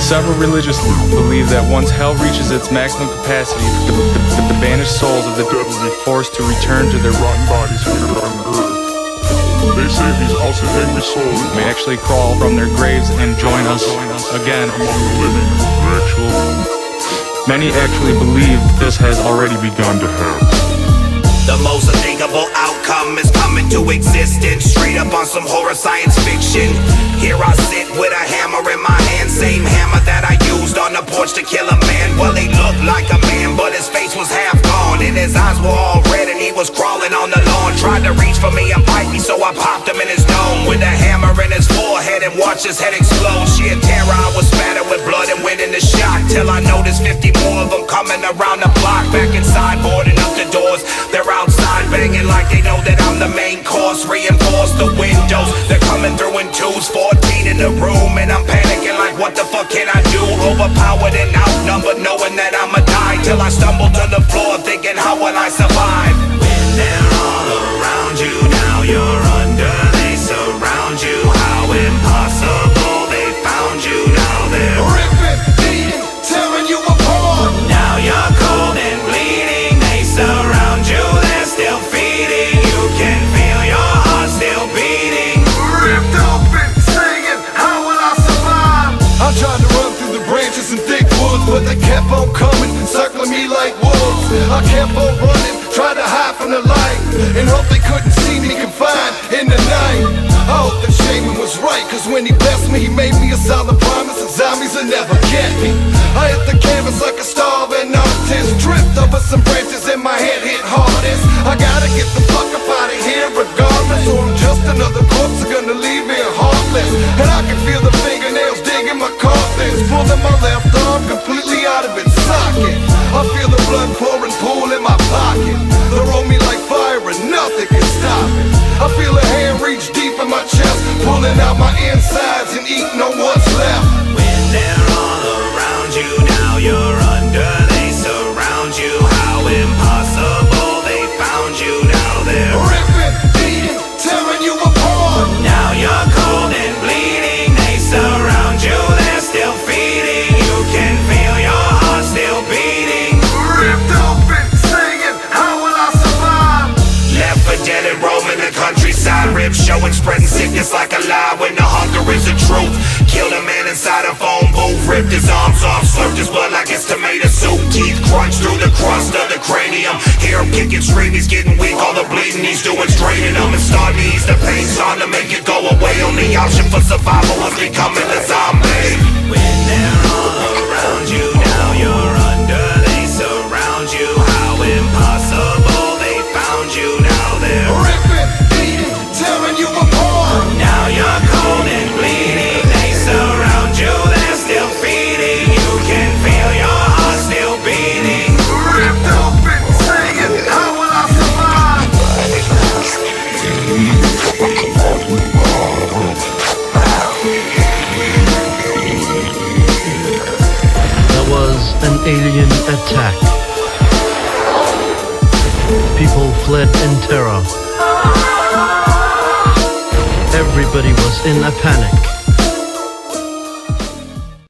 Several religious believe that once hell reaches its maximum capacity, the banished souls of the dead will be forced to return to their rotten bodies here on earth. They say these awesome angry souls may actually crawl from their graves and join us again among the living. Many actually believe this has already begun to happen. The most unthinkable outcome is coming to existence, straight up on some horror science fiction. Here I sit with a hammer in my hand, same hammer that I used on the porch to kill a man. Well, he looked like a man, but his face was half gone, and his eyes were all red, and he was crawling on the lawn. Tried to reach for me and bite me, so I popped him in his dome with a hammer in his forehead and watched his head explode. Sheer terror, I was spattered with blood and went into shock, till I noticed 50 more of them coming around the block. Back inside, boarding up the doors, they're outside banging like they know that I'm the main course. Reinforce the windows, they're coming through in twos, 14 in the room, and I'm panicking like what the fuck can I do? Overpowered and outnumbered, knowing that I'ma die, till I stumble to the floor thinking how will I survive? When they're all around you, now you're under, they surround you. How impossible, they found you, now they're ripping, beating, tearing you apart. Now you're cold and bleeding, they surround you, they're still feeding. You can feel your heart still beating. Ripped open, singing, how will I survive? I tried to run through the branches and thick woods, but they kept on coming, circling me like wolves. I kept on running, tried to hide from the light, and hope they couldn't see me confined in the night. I hope that Shaman was right, cause when he blessed me, he made me a solid promise, and zombies will never get me. I hit the canvas like a starving artist, tripped over some branches and my head hit hardest. I gotta get the fuck up out of here regardless, or I'm just another corpse, they're gonna leave me heartless. And I can feel the fingernails digging my cartilage, pulling my left arm completely out of its socket. I feel the blood pouring, pool in my pocket. They roll me like fire and nothing can stop it. I feel a hand reach deep in my chest, pulling out my insides and eating on what's left. When they're all around you, now you're under, they surround you. How impossible, they found you, now they're ripping, beating, tearing you apart. Now you're cold and bleeding, they surround you, they're still feeding. You can feel your heart still beating. Ripped open, singing, how will I survive? Left for dead and roaming the countryside, ribs showing, spreading sickness like a lie when the hunger is the truth. Killed a man inside a phone booth, ripped his arms off, slurped his blood like it's tomato soup. Teeth crunched through the crust of the cranium. Hear him kick and scream, he's getting weak, all the bleeding he's doing, straining them. It's starting to ease the pain, starting to make it go away. Only option for survival was becoming a zombie. When they're all around you, now you're under, they surround you. How impossible, they found you, now they're ripping, beating, tearing you apart. Now you're cold and bleeding, they surround you, they're still feeding. You can feel your heart still beating. Ripped open, singing, how will I survive? There was an alien attack. People fled in terror. Everybody was in a panic.